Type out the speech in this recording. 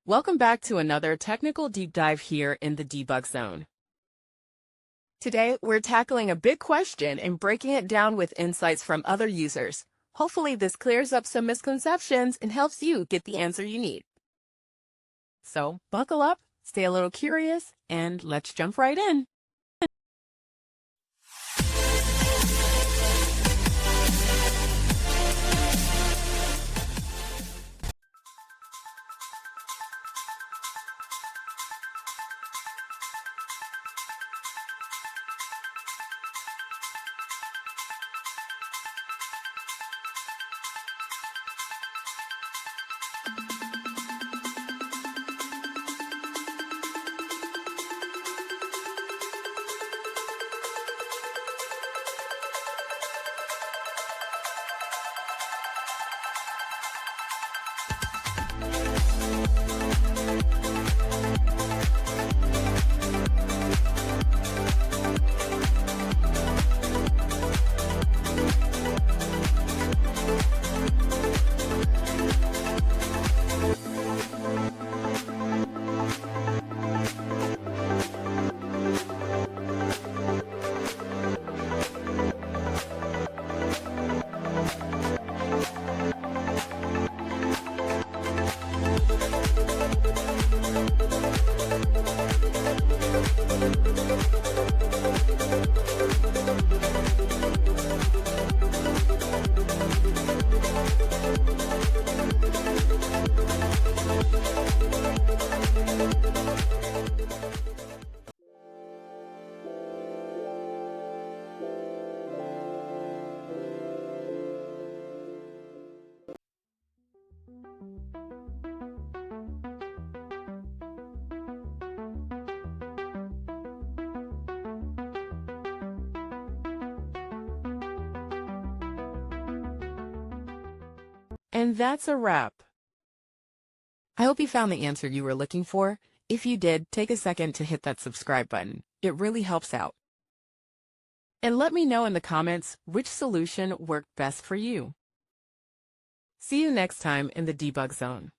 Welcome back to another technical deep dive here in the Debug Zone. Today, we're tackling a big question and breaking it down with insights from other users. Hopefully, this clears up some misconceptions and helps you get the answer you need. So, buckle up, stay a little curious, and let's jump right in. And that's a wrap. I hope you found the answer you were looking for. If you did, take a second to hit that subscribe button. It really helps out. And let me know in the comments which solution worked best for you. See you next time in the Debug Zone.